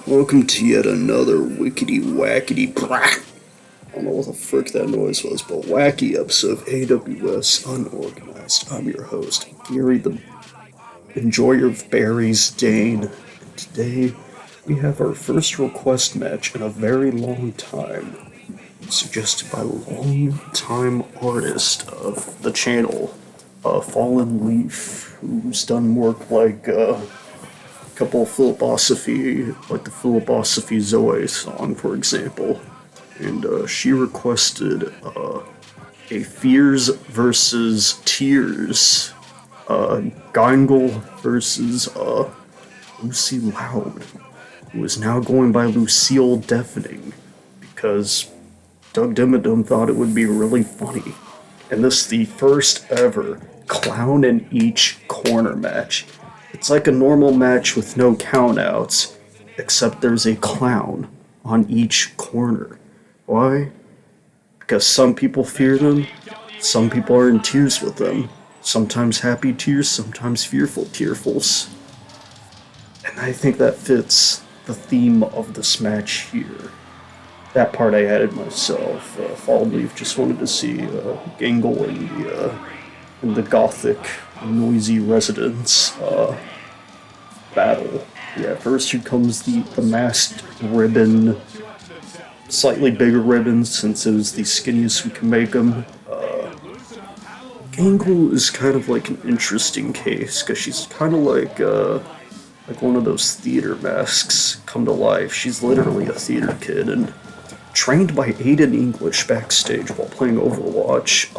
Welcome to yet another wickety wackety I don't know what the frick that noise was, but wacky episode of AWS Unorganized. I'm your host, Gary the Enjoyer of Berries Dane. And today we have our first request match in a very long time, suggested by long-time artist of the channel, Fallen Leaf, who's done work like couple of philosophy, like the Philosophy Zoe song, for example. And she requested a Fears versus Tears, Gangle versus Lucy Loud, who is now going by Lucille Deafening, because Doug Dimmadome thought it would be really funny. And this is the first ever clown in each corner match. It's like a normal match with no countouts, except there's a clown on each corner. Why? Because some people fear them, some people are in tears with them. Sometimes happy tears, sometimes fearful tearfuls. And I think that fits the theme of this match here. That part I added myself. Fall Leaf just wanted to see Gangle in the gothic, noisy residence battle. Yeah, first here comes the masked ribbon, slightly bigger ribbon since it was the skinniest we can make them. Gangle is kind of like an interesting case because she's kind of like one of those theater masks come to life. She's literally a theater kid and trained by Aiden English backstage while playing Overwatch.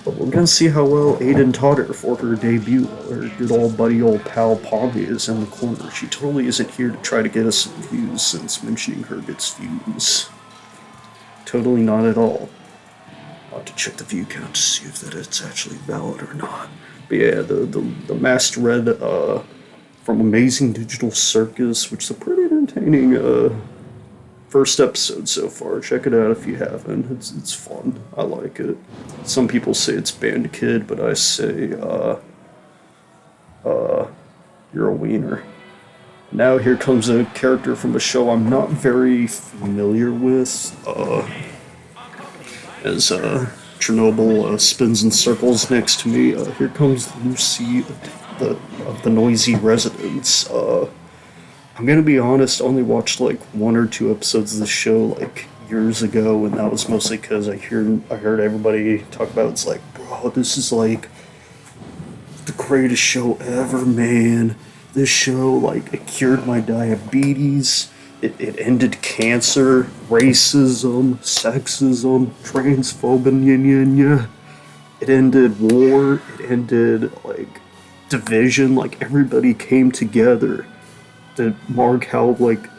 But we're gonna see how well Aiden taught her for her debut. Her good old buddy, old pal Pomni is in the corner. She totally isn't here to try to get us some views, since mentioning her gets views. Totally not at all. I'll have to check the view count to see if that it's actually valid or not. But yeah, the masked red from Amazing Digital Circus, which is a pretty entertaining first episode so far. Check it out if you haven't. It's fun. I like it. Some people say it's Band Kid, but I say you're a wiener. Now here comes a character from a show I'm not very familiar with. As Chernobyl spins in circles next to me. Here comes Lucy of the noisy residence. I'm gonna be honest, I only watched like one or two episodes of the show like years ago, and that was mostly because I heard everybody talk about it's like, bro, this is like the greatest show ever, man. This show, like, it cured my diabetes, it ended cancer, racism, sexism, transphobia, it ended war, it ended, like, division, like, everybody came together to mark how, like,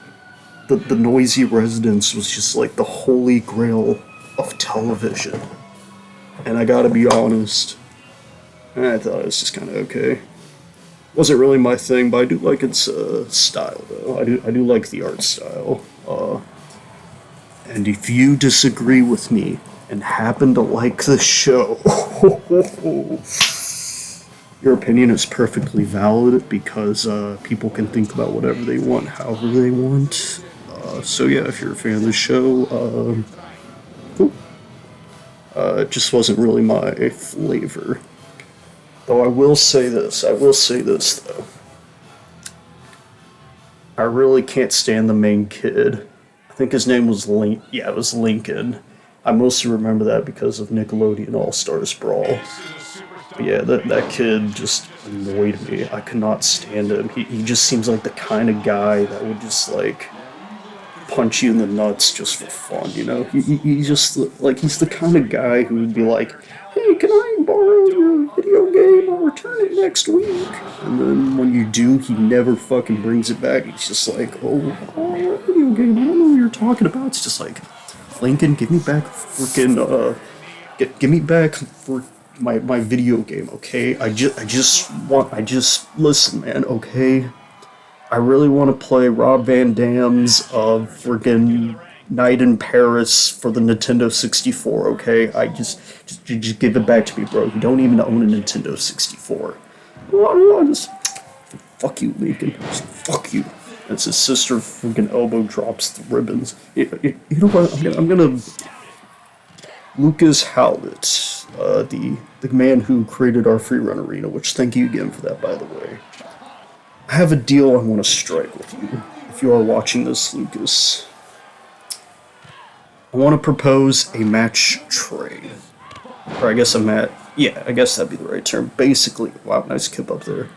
the noisy residence was just, like, the holy grail of television. And I gotta be honest, I thought it was just kinda okay. Wasn't really my thing, but I do like its style, though. I do like the art style. And if you disagree with me and happen to like the show, your opinion is perfectly valid because people can think about whatever they want, however they want. So yeah, if you're a fan of the show, cool. It just wasn't really my flavor. Though I will say this though. I really can't stand the main kid. I think his name was it was Lincoln. I mostly remember that because of Nickelodeon All-Stars Brawl. But yeah, that kid just annoyed me. I could not stand him. He just seems like the kind of guy that would just like punch you in the nuts just for fun, you know? He just, like, he's the kind of guy who would be like, hey, can I borrow your video game? I'll return it next week. And then when you do, he never fucking brings it back. He's just like, oh, video game, I don't know what you're talking about. It's just like, Lincoln, give me back freaking, give me back for my video game, okay? I just listen, man, okay? I really want to play Rob Van Dam's friggin' Night in Paris for the Nintendo 64, okay? Just give it back to me, bro. You don't even own a Nintendo 64. Just fuck you, Lincoln. Just fuck you. As his sister freaking elbow drops the ribbons. You know what? I'm gonna Lucas Howlett, the man who created our free run arena. Which thank you again for that, by the way. I have a deal I want to strike with you. If you are watching this, Lucas, I want to propose a match trade, or I guess a match. Yeah, I guess that'd be the right term. Basically, wow, nice kip up there.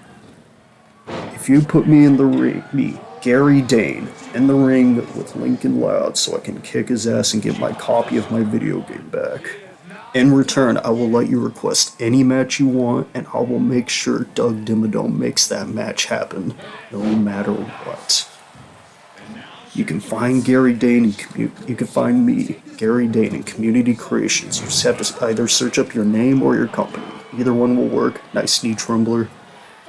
If you put me in the ring, Gary Dane, in the ring with Lincoln Loud so I can kick his ass and get my copy of my video game back. In return, I will let you request any match you want, and I will make sure Doug Dimmadome makes that match happen, no matter what. You can find Gary Dane and you can find me, Gary Dane, in Community Creations. You just have to either search up your name or your company. Either one will work. Nice knee trembler.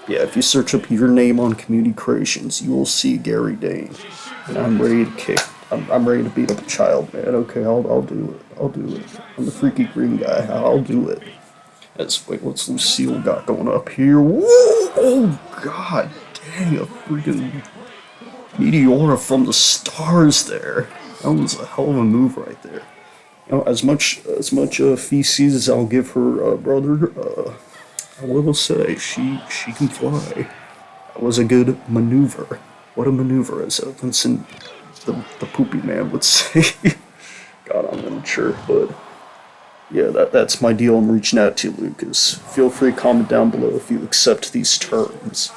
Yeah, if you search up your name on Community Creations, you will see Gary Dane. And I'm ready to kick. I'm ready to beat up a child, man. Okay, I'll do it. I'll do it. I'm the freaky green guy. I'll do it. Wait, what's Lucille got going up here? Whoa! Oh, god dang, a freaking Meteora from the stars there. That was a hell of a move right there. You know, as much feces as I'll give her brother, I will say she can fly. That was a good maneuver. What a maneuver, as Vincent the poopy man would say. God, I'm immature, but yeah, that's my deal. I'm reaching out to you, Lucas. Feel free to comment down below if you accept these terms,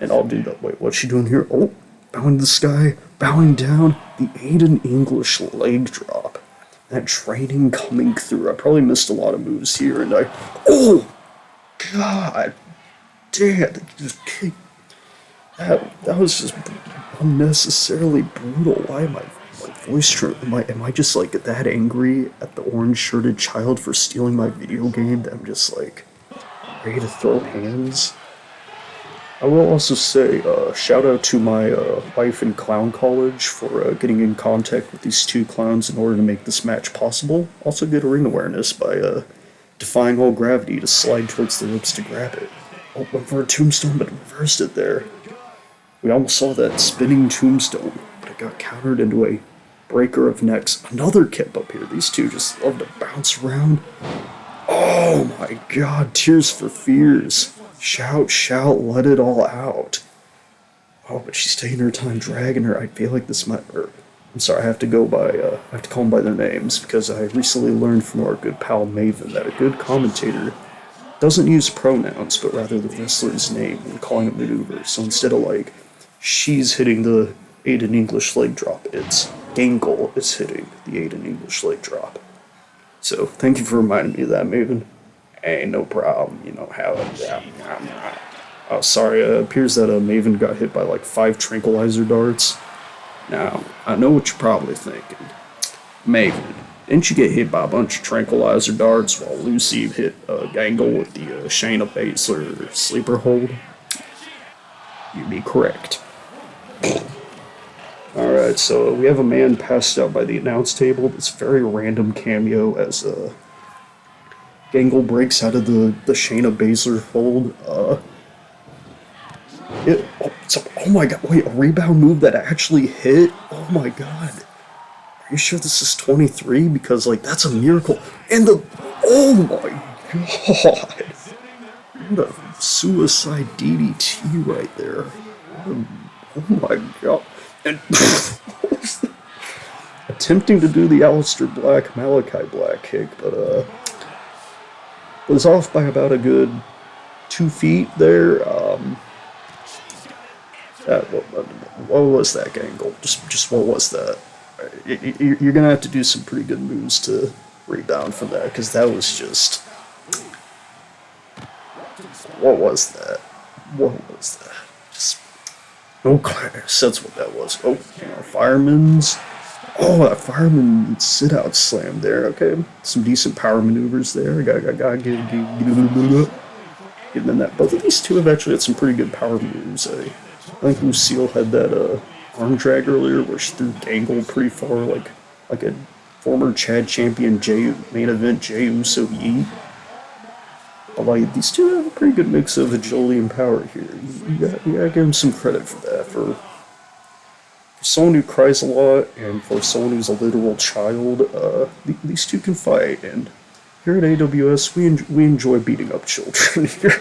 and I'll do that. Wait, what's she doing here? Oh, bowing to the sky, bowing down, the Aiden English leg drop. That training coming through. I probably missed a lot of moves here, and oh, god damn, that was just unnecessarily brutal. Why am I my voice? Am I just like that angry at the orange-shirted child for stealing my video game that I'm just like ready to throw hands? I will also say shout out to my wife in clown college for getting in contact with these two clowns in order to make this match possible. Also good ring awareness by defying all gravity to slide towards the ropes to grab it. Oh, went for a tombstone but reversed it there. We almost saw that spinning tombstone, but it got countered into a breaker of necks. Another kip up here. These two just love to bounce around. Oh my god, tears for fears. Shout, shout, let it all out. Oh, but she's taking her time dragging her. I feel like this might hurt. I'm sorry, I have to go by, I have to call them by their names, because I recently learned from our good pal Maven that a good commentator doesn't use pronouns, but rather the wrestler's name when calling a maneuver. So instead of like, she's hitting the Aiden English leg drop, it's Gangle is hitting the Aiden English leg drop. So thank you for reminding me of that, Maven. Hey, no problem. You know how oh, sorry. It appears that Maven got hit by like 5 tranquilizer darts. Now, I know what you're probably thinking. Maven, didn't you get hit by a bunch of tranquilizer darts while Lucy hit Gangle with the Shayna Baszler sleeper hold? You'd be correct. Alright, so we have a man passed out by the announce table. This very random cameo as Gangle breaks out of the Shayna Baszler hold. Oh my god, wait, a rebound move that actually hit? Oh my god. Are you sure this is 23? Because, like, that's a miracle. And oh my god. What a suicide DDT right there. Oh my god. And attempting to do the Aleister Black, Malachi Black kick, but, was off by about a good 2 feet there. What was that, Gangle? Just what was that? You're gonna have to do some pretty good moves to rebound from that, because that was just... What was that? What was that? Just no class. That's what that was. Oh, you know, fireman's. Oh, that fireman sit-out slam there. Okay, some decent power maneuvers there. Gotta get in that. Both of these two have actually had some pretty good power moves. I think Lucille had that arm drag earlier where she threw Gangle pretty far, like a former Chad champion main event Jey Uso yeet. But like, these two have a pretty good mix of agility and power here. You gotta give them some credit for that, for For someone who cries a lot and for someone who's a literal child, these two can fight. And here at AWS, we enjoy beating up children here.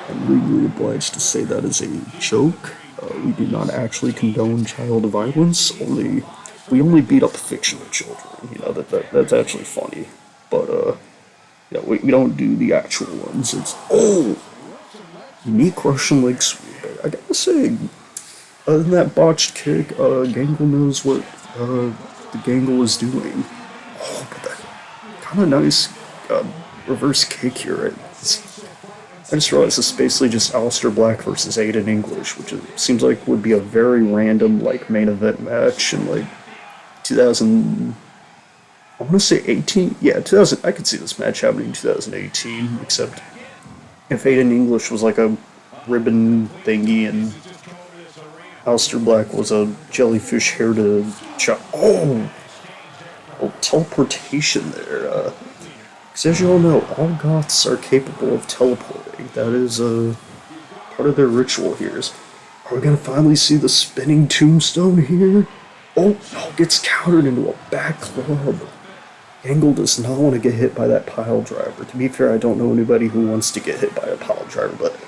I'm legally obliged to say that as a joke. We do not actually condone child violence. We only beat up fictional children. You know that's actually funny. But yeah, we don't do the actual ones. It's unique Russian leg sweep. I gotta say, other than that botched kick, Gangle knows what the Gangle is doing. Oh, but that kind of nice reverse kick here. I just realized it's basically just Aleister Black versus Aiden English, which seems like would be a very random like main event match in like 2000. I want to say 18. Yeah, 2000. I could see this match happening in 2018, except if Aiden English was like a ribbon thingy and Aleister Black was a jellyfish hair to chop. Teleportation there. Because as you all know, all goths are capable of teleporting. That is part of their ritual here. Are we gonna finally see the spinning tombstone here? Oh, no, gets countered into a back club. Gangle does not want to get hit by that pile driver. To be fair, I don't know anybody who wants to get hit by a pile driver, but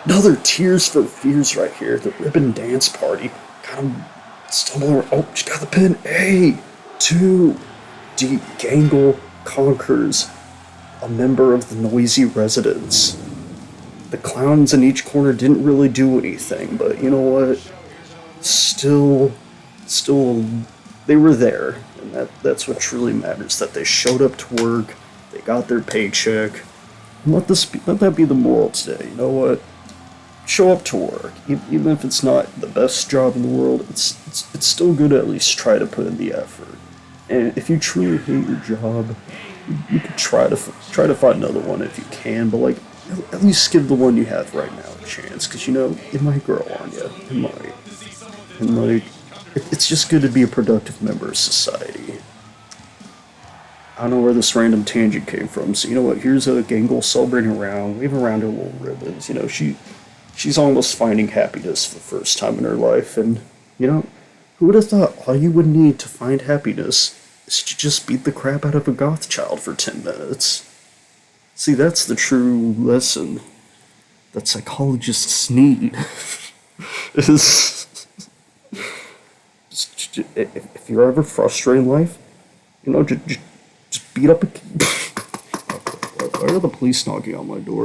another Tears for Fears right here. The ribbon dance party. Kind of stumbling. Oh, she got the pin. A2 D. Gangle conquers a member of the noisy residents. The clowns in each corner didn't really do anything, but you know what? Still, they were there, and that's what truly matters. That they showed up to work, they got their paycheck. And let that be the moral today. You know what? Show up to work, even if it's not the best job in the world. It's still good to at least try to put in the effort. And if you truly hate your job, you could try to find another one if you can. But like, at least give the one you have right now a chance, because you know it might grow on you. It might. And like, it's just good to be a productive member of society. I don't know where this random tangent came from, so you know what? Here's a Gangle celebrating around, waving around her little ribbons. You know, she's almost finding happiness for the first time in her life, and you know, who would have thought all you would need to find happiness is to just beat the crap out of a goth child for 10 minutes? See, that's the true lesson that psychologists need. is if you're ever frustrated in life, you know, just beat up a. Why are the police knocking on my door?